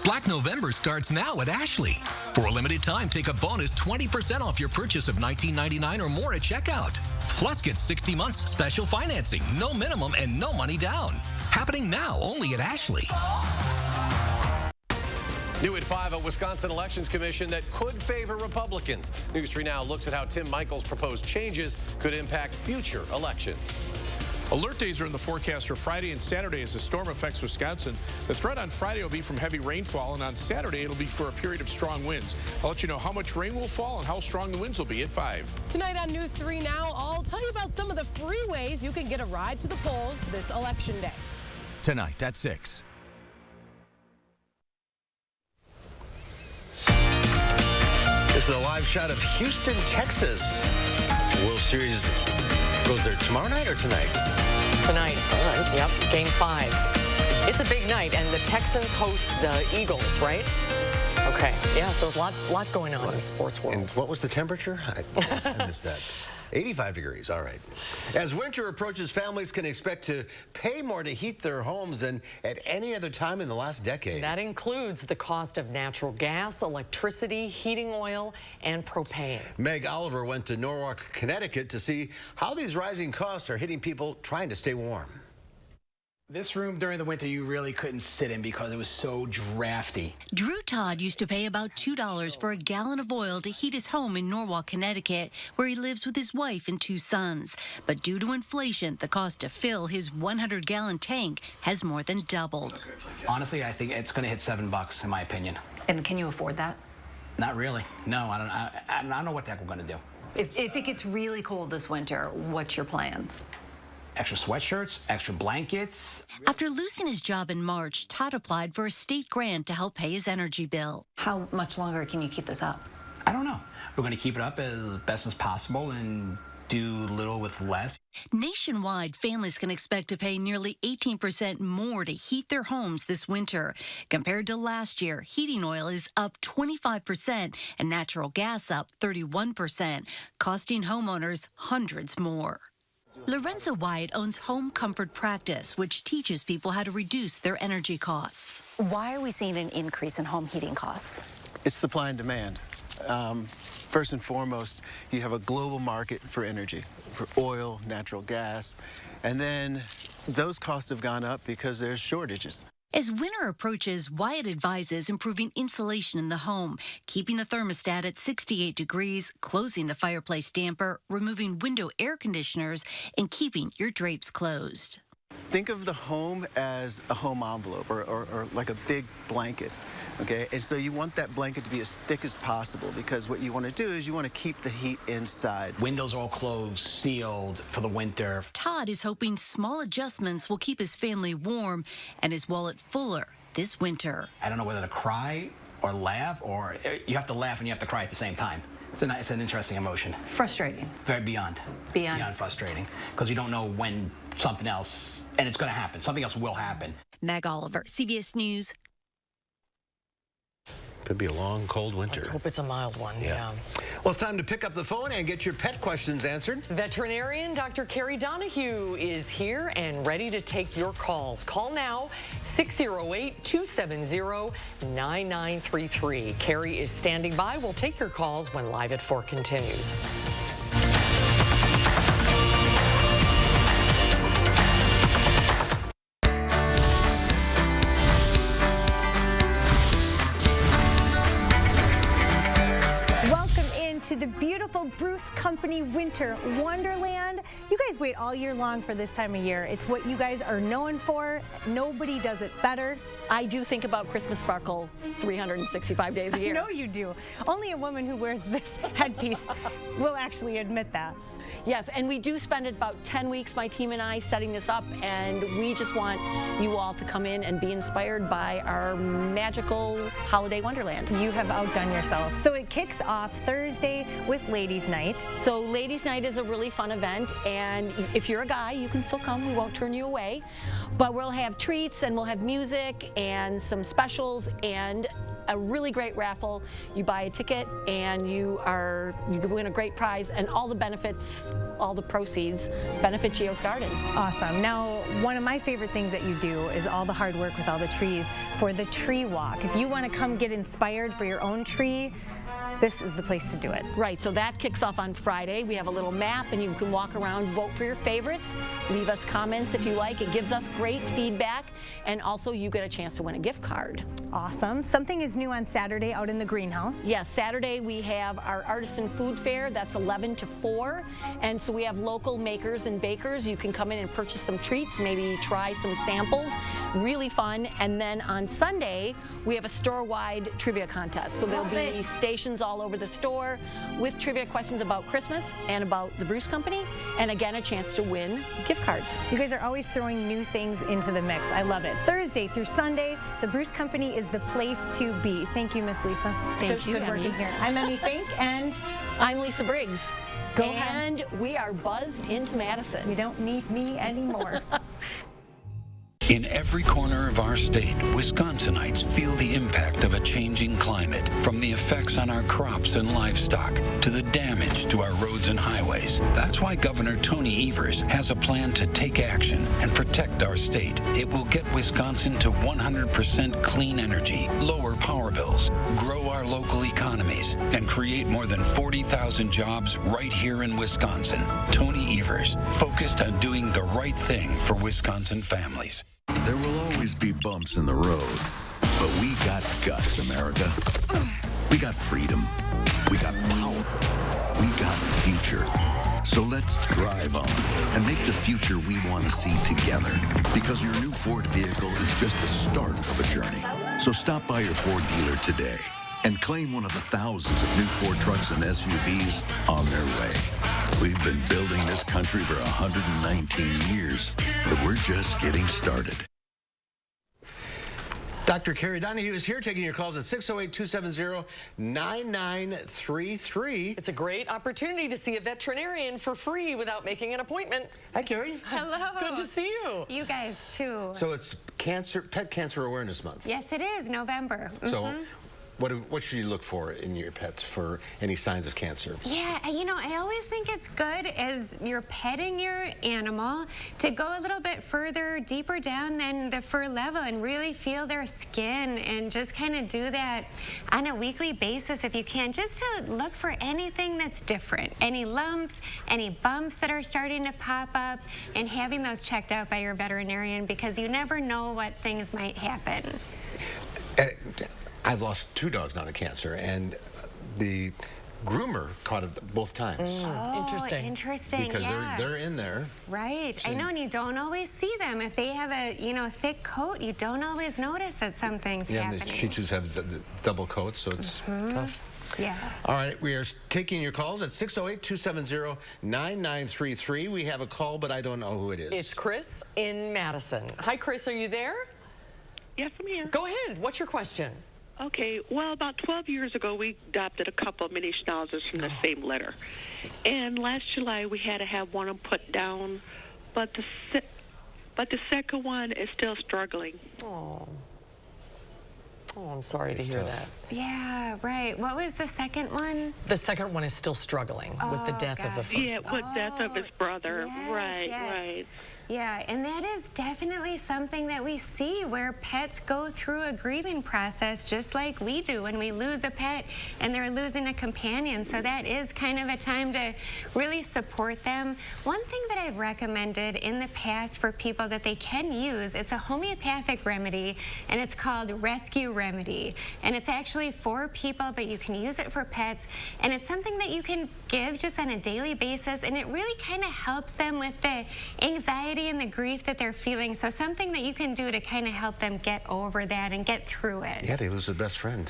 Black November starts now at Ashley. For a limited time, take a bonus 20% off your purchase of $19.99 or more at checkout. Plus, get 60 months special financing, no minimum and no money down. Happening now only at Ashley. New at 5, a Wisconsin Elections Commission that could favor Republicans. News 3 Now looks at how Tim Michaels' proposed changes could impact future elections. Alert days are in the forecast for Friday and Saturday as the storm affects Wisconsin. The threat on Friday will be from heavy rainfall, and on Saturday it'll be for a period of strong winds. I'll let you know how much rain will fall and how strong the winds will be at 5. Tonight on News 3 Now, I'll tell you about some of the free ways you can get a ride to the polls this election day. Tonight at 6. This is a live shot of Houston, Texas. World Series goes there tomorrow night or tonight? Tonight. All right. Yep. Game 5. It's a big night, and the Texans host the Eagles, right? Okay. Yeah, so a lot going on in the sports world. And what was the temperature? I missed that. 85 degrees, all right. As winter approaches, families can expect to pay more to heat their homes than at any other time in the last decade. That includes the cost of natural gas, electricity, heating oil, and propane. Meg Oliver went to Norwalk, Connecticut to see how these rising costs are hitting people trying to stay warm. This room during the winter you really couldn't sit in because it was so drafty. Drew Todd used to pay about $2 for a gallon of oil to heat his home in Norwalk, Connecticut, where he lives with his wife and 2 sons. But due to inflation, the cost to fill his 100-gallon tank has more than doubled. Honestly, I think it's going to hit $7 in my opinion. And can you afford that? Not really. No, I don't know what the heck we're going to do. If it gets really cold this winter, what's your plan? Extra sweatshirts, extra blankets. After losing his job in March, Todd applied for a state grant to help pay his energy bill. How much longer can you keep this up? I don't know. We're going to keep it up as best as possible and do little with less. Nationwide, families can expect to pay nearly 18% more to heat their homes this winter. Compared to last year, heating oil is up 25% and natural gas up 31%, costing homeowners hundreds more. Lorenzo Wyatt owns Home Comfort Practice, which teaches people how to reduce their energy costs. Why are we seeing an increase in home heating costs? It's supply and demand. First and foremost, you have a global market for energy, for oil, natural gas, and then those costs have gone up because there's shortages. As winter approaches, Wyatt advises improving insulation in the home, keeping the thermostat at 68 degrees, closing the fireplace damper, removing window air conditioners, and keeping your drapes closed. Think of the home as a home envelope or like a big blanket, okay? And so you want that blanket to be as thick as possible because what you want to do is you want to keep the heat inside. Windows all closed, sealed for the winter. Todd is hoping small adjustments will keep his family warm and his wallet fuller this winter. I don't know whether to cry or laugh, or you have to laugh and you have to cry at the same time. It's an interesting emotion. Frustrating. Very beyond frustrating, because you don't know when something else, and it's going to happen. Something else will happen. Meg Oliver, CBS News. Could be a long, cold winter. Let's hope it's a mild one. Yeah. Well, it's time to pick up the phone and get your pet questions answered. Veterinarian Dr. Carrie Donahue is here and ready to take your calls. Call now, 608-270-9933. Carrie is standing by. We'll take your calls when Live at 4 continues. To the beautiful Bruce Company Winter Wonderland. You guys wait all year long for this time of year. It's what you guys are known for. Nobody does it better. I do think about Christmas sparkle 365 days a year. I know you do. Only a woman who wears this headpiece will actually admit that. Yes, and we do spend about 10 weeks, my team and I, setting this up, and we just want you all to come in and be inspired by our magical holiday wonderland. You have outdone yourself. So it kicks off Thursday with Ladies' Night. So Ladies' Night is a really fun event, and if you're a guy, you can still come. We won't turn you away. But we'll have treats, and we'll have music and some specials and a really great raffle. You buy a ticket and you can win a great prize, and all the benefits, all the proceeds benefit Geo's Garden. Awesome. Now, one of my favorite things that you do is all the hard work with all the trees for the tree walk. If you want to come get inspired for your own tree, this is the place to do it. Right, so that kicks off on Friday. We have a little map and you can walk around, vote for your favorites, leave us comments if you like. It gives us great feedback, and also you get a chance to win a gift card. Awesome. Something is new on Saturday out in the greenhouse. Yes, Saturday we have our artisan food fair. That's 11 to 4. And so we have local makers and bakers. You can come in and purchase some treats, maybe try some samples. Really fun. And then on Sunday, we have a store-wide trivia contest. So there'll be stations all over the store with trivia questions about Christmas and about the Bruce Company. And again, a chance to win gift cards. You guys are always throwing new things into the mix. I love it. Thursday through Sunday, the Bruce Company is the place to be. Thank you, Miss Lisa. Thank you, Good working here. I'm Emmy Fink, and I'm Lisa Briggs. Go ahead. And we are buzzed into Madison. You don't need me anymore. In every corner of our state, Wisconsinites feel the impact of a changing climate, from the effects on our crops and livestock to the damage to our roads and highways. That's why Governor Tony Evers has a plan to take action and protect our state. It will get Wisconsin to 100% clean energy, lower power bills, grow our local economies, and create more than 40,000 jobs right here in Wisconsin. Tony Evers, focused on doing the right thing for Wisconsin families. There will always be bumps in the road, but we got guts, America. We got freedom. We got power. We got future. So let's drive on and make the future we want to see together. Because your new Ford vehicle is just the start of a journey. So stop by your Ford dealer today and claim one of the thousands of new Ford trucks and SUVs on their way. We've been building this country for 119 years, but we're just getting started. Dr. Carrie Donahue is here taking your calls at 608-270-9933. It's a great opportunity to see a veterinarian for free without making an appointment. Hi, Carrie. Hello. Good to see you. You guys, too. So it's Pet Cancer Awareness Month. Yes, it is, November. So what should you look for in your pets for any signs of cancer? Yeah, you know, I always think it's good as you're petting your animal to go a little bit further, deeper down than the fur level and really feel their skin, and just kind of do that on a weekly basis if you can, just to look for anything that's different, any lumps, any bumps that are starting to pop up, and having those checked out by your veterinarian, because you never know what things might happen. I've lost 2 dogs now to cancer, and the groomer caught it both times. Oh, interesting. Because they're in there. Right. I know, and you don't always see them. If they have a, thick coat, you don't always notice that something's happening. And the Shih Tzus have the double coats, so it's tough. Yeah. All right, we are taking your calls at 608-270-9933. We have a call, but I don't know who it is. It's Chris in Madison. Hi, Chris, are you there? Yes, I'm here. Go ahead. What's your question? Okay, well, about 12 years ago, we adopted a couple of mini schnauzers from the same litter. And last July, we had to have one of them put down, but the second one is still struggling. Oh, I'm sorry to hear that. Yeah, right. What was the second one? The second one is still struggling with the death of the first one. Yeah, with death of his brother. Yes, Right. Yeah, and that is definitely something that we see, where pets go through a grieving process just like we do when we lose a pet and they're losing a companion. So that is kind of a time to really support them. One thing that I've recommended in the past for people that they can use, it's a homeopathic remedy, and it's called Rescue Remedy. And it's actually for people, but you can use it for pets. And it's something that you can give just on a daily basis, and it really kind of helps them with the anxiety and the grief that they're feeling. So something that you can do to kind of help them get over that and get through it. Yeah, they lose their best friend.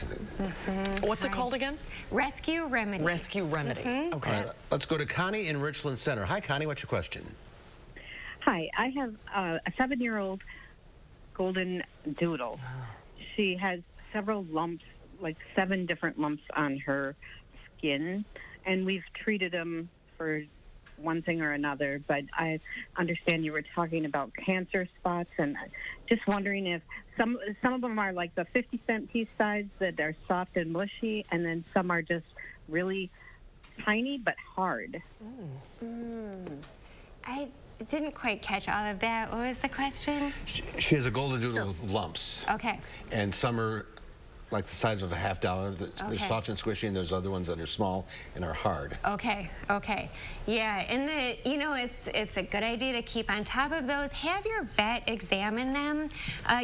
What's it called again? Rescue Remedy. Rescue Remedy. Okay. All right, let's go to Connie in Richland Center. Hi, Connie. What's your question? Hi, I have a 7-year-old golden doodle. She has several lumps, like 7 different lumps on her skin, and we've treated them for one thing or another, but I understand you were talking about cancer spots, and just wondering if some of them are like the 50-cent piece size that are soft and mushy, and then some are just really tiny but hard. I didn't quite catch all of that. What was the question? She has a golden doodle with lumps. Okay. And some are like the size of a $50. They're soft and squishy, and there's other ones that are small and are hard. Okay. Yeah, and it's a good idea to keep on top of those. Have your vet examine them.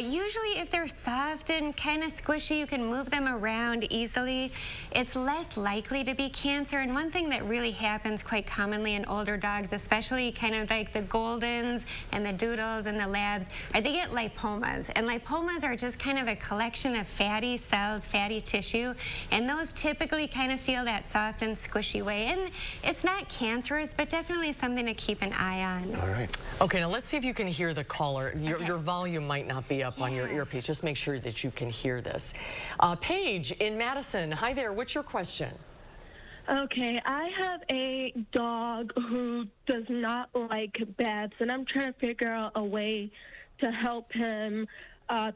Usually if they're soft and kind of squishy, you can move them around easily. It's less likely to be cancer. And one thing that really happens quite commonly in older dogs, especially kind of like the Goldens and the Doodles and the Labs, are they get lipomas. And lipomas are just kind of a collection of fatty cells, fatty tissue, and those typically kind of feel that soft and squishy way. And it's not cancerous, but definitely something to keep an eye on. All right. Okay, now let's see if you can hear the caller. Your volume might not be up on your earpiece. Just make sure that you can hear this. Paige in Madison. Hi there. What's your question? Okay, I have a dog who does not like baths, and I'm trying to figure out a way to help him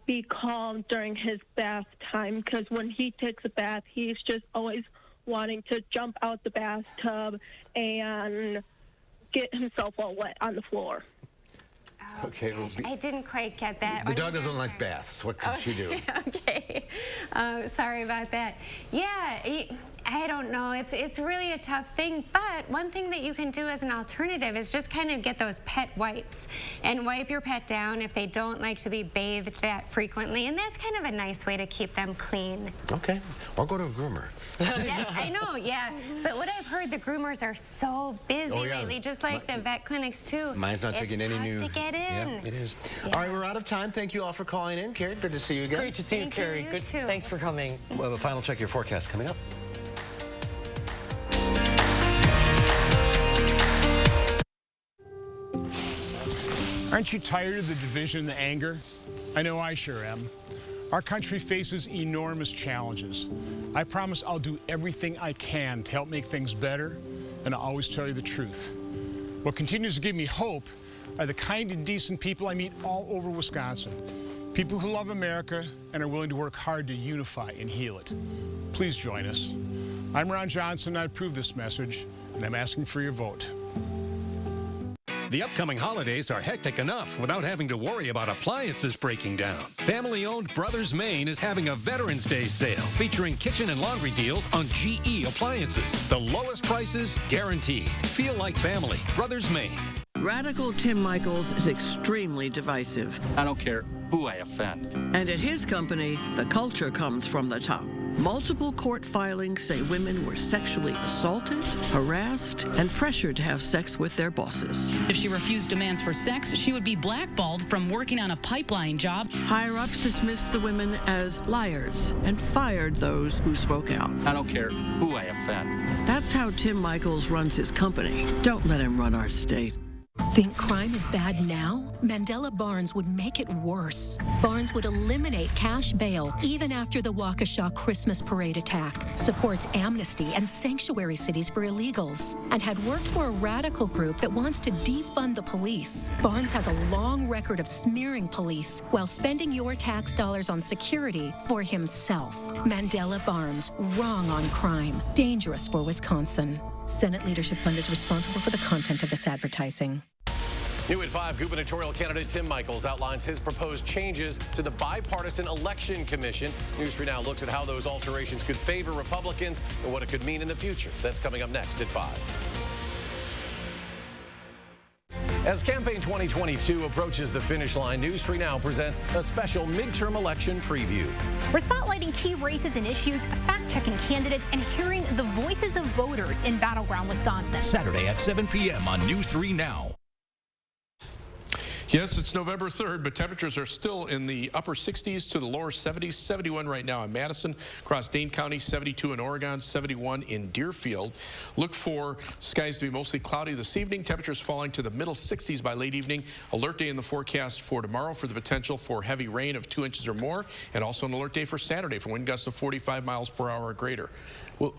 be calm during his bath time, because when he takes a bath, he's just always wanting to jump out the bathtub and get himself all wet on the floor. Okay. I didn't quite get that. The dog doesn't like baths. What can she do? Okay. Sorry about that. Yeah, I don't know. It's really a tough thing, but one thing that you can do as an alternative is just kind of get those pet wipes and wipe your pet down if they don't like to be bathed that frequently, and that's kind of a nice way to keep them clean. Okay. Or go to a groomer. Yes, I know, yeah. But what I've heard, the groomers are so busy lately, just like the vet clinics too. Mine's not taking any new. It's tough to get in. Yeah, it is. Yeah. All right, we're out of time. Thank you all for calling in. Carrie, good to see you again. Great to see you, Carrie. Good. Thanks for coming. We'll have a final check of your forecast coming up. Aren't you tired of the division and the anger? I know I sure am. Our country faces enormous challenges. I promise I'll do everything I can to help make things better, and I'll always tell you the truth. What continues to give me hope are the kind and decent people I meet all over Wisconsin. People who love America and are willing to work hard to unify and heal it. Please join us. I'm Ron Johnson, I approve this message, and I'm asking for your vote. The upcoming holidays are hectic enough without having to worry about appliances breaking down. Family-owned Brothers Maine is having a Veterans Day sale featuring kitchen and laundry deals on GE appliances. The lowest prices guaranteed. Feel like family. Brothers Maine. Radical Tim Michaels is extremely divisive. I don't care who I offend. And at his company, the culture comes from the top. Multiple court filings say women were sexually assaulted, harassed, and pressured to have sex with their bosses. If she refused demands for sex, she would be blackballed from working on a pipeline job. Higher-ups dismissed the women as liars and fired those who spoke out. I don't care who I offend. That's how Tim Michaels runs his company. Don't let him run our state. Think crime is bad now? Mandela Barnes would make it worse. Barnes would eliminate cash bail even after the Waukesha Christmas parade attack, supports amnesty and sanctuary cities for illegals, and had worked for a radical group that wants to defund the police. Barnes has a long record of smearing police while spending your tax dollars on security for himself. Mandela Barnes, wrong on crime, dangerous for Wisconsin. Senate Leadership Fund is responsible for the content of this advertising. New at 5, gubernatorial candidate Tim Michaels outlines his proposed changes to the Bipartisan Election Commission. News 3 Now looks at how those alterations could favor Republicans and what it could mean in the future. That's coming up next at 5. As Campaign 2022 approaches the finish line, News 3 Now presents a special midterm election preview. We're spotlighting key races and issues, fact-checking candidates, and hearing the voices of voters in battleground Wisconsin. Saturday at 7 p.m. on News 3 Now. Yes, it's November 3rd, but temperatures are still in the upper 60s to the lower 70s. 71 right now in Madison, across Dane County, 72 in Oregon, 71 in Deerfield. Look for skies to be mostly cloudy this evening. Temperatures falling to the middle 60s by late evening. Alert day in the forecast for tomorrow for the potential for heavy rain of 2 inches or more, and also an alert day for Saturday for wind gusts of 45 miles per hour or greater. Well,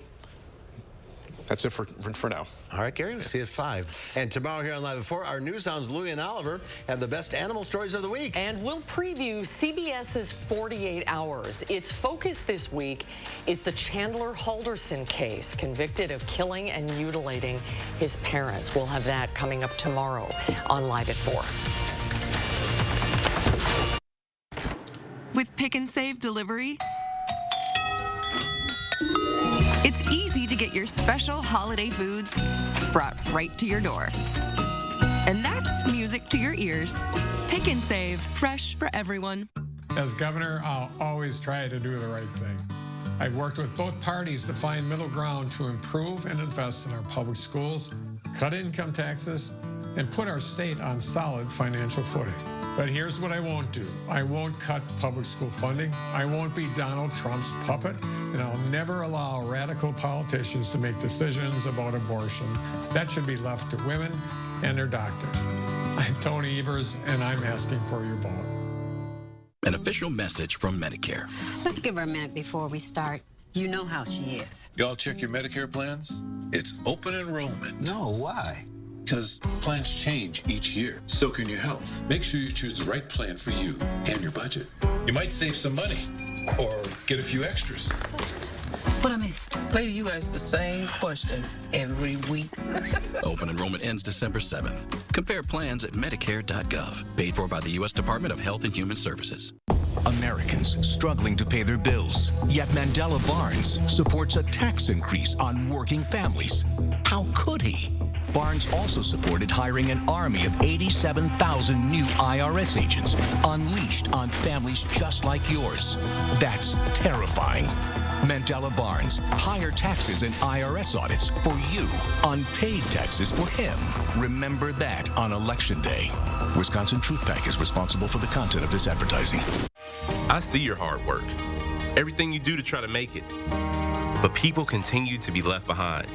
that's it for now. All right, Gary, we'll see you at 5. And tomorrow here on Live at 4, our news hounds Louie and Oliver have the best animal stories of the week. And we'll preview CBS's 48 Hours. Its focus this week is the Chandler Halderson case, convicted of killing and mutilating his parents. We'll have that coming up tomorrow on Live at 4. With Pick and Save delivery, it's easy to get your special holiday foods brought right to your door. And that's music to your ears. Pick and Save, fresh for everyone. As governor, I'll always try to do the right thing. I've worked with both parties to find middle ground to improve and invest in our public schools, cut income taxes, and put our state on solid financial footing. But here's what I won't do. I won't cut public school funding. I won't be Donald Trump's puppet. And I'll never allow radical politicians to make decisions about abortion. That should be left to women and their doctors. I'm Tony Evers, and I'm asking for your vote. An official message from Medicare. Let's give her a minute before we start. You know how she is. Y'all check your Medicare plans? It's open enrollment. No, why? Because plans change each year. So can your health. Make sure you choose the right plan for you and your budget. You might save some money or get a few extras. What I miss? Lady, you ask the same question every week. Open enrollment ends December 7th. Compare plans at Medicare.gov. Paid for by the U.S. Department of Health and Human Services. Americans struggling to pay their bills. Yet Mandela Barnes supports a tax increase on working families. How could he? Barnes also supported hiring an army of 87,000 new IRS agents unleashed on families just like yours. That's terrifying. Mandela Barnes, higher taxes and IRS audits for you, unpaid taxes for him. Remember that on Election Day. Wisconsin Truth PAC is responsible for the content of this advertising. I see your hard work, everything you do to try to make it, but people continue to be left behind.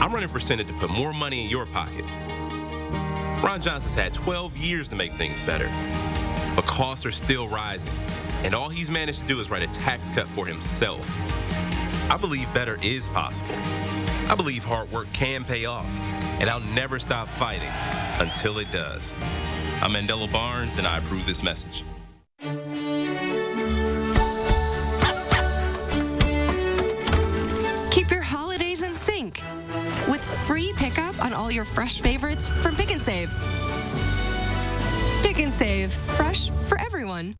I'm running for Senate to put more money in your pocket. Ron Johnson's had 12 years to make things better, but costs are still rising, and all he's managed to do is write a tax cut for himself. I believe better is possible. I believe hard work can pay off, and I'll never stop fighting until it does. I'm Mandela Barnes, and I approve this message. Keep your holidays in sync with free pickup on all your fresh favorites from Pick and Save. Pick and Save, fresh for everyone.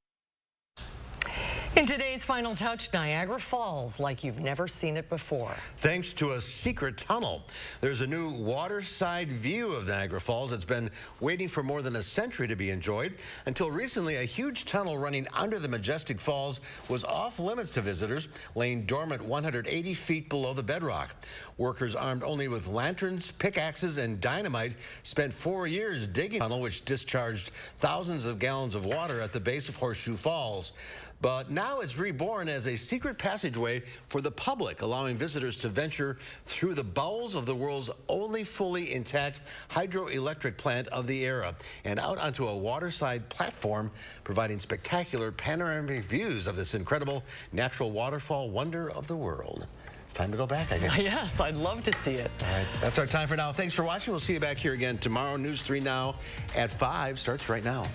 In today's Final Touch, Niagara Falls like you've never seen it before. Thanks to a secret tunnel. There's a new waterside view of Niagara Falls that's been waiting for more than a century to be enjoyed. Until recently, a huge tunnel running under the majestic falls was off limits to visitors, laying dormant 180 feet below the bedrock. Workers armed only with lanterns, pickaxes, and dynamite spent 4 years digging the tunnel, which discharged thousands of gallons of water at the base of Horseshoe Falls. But now it's reborn as a secret passageway for the public, allowing visitors to venture through the bowels of the world's only fully intact hydroelectric plant of the era and out onto a waterside platform, providing spectacular panoramic views of this incredible natural waterfall wonder of the world. It's time to go back, I guess. Yes, I'd love to see it. All right, that's our time for now. Thanks for watching. We'll see you back here again tomorrow. News 3 Now at 5 starts right now.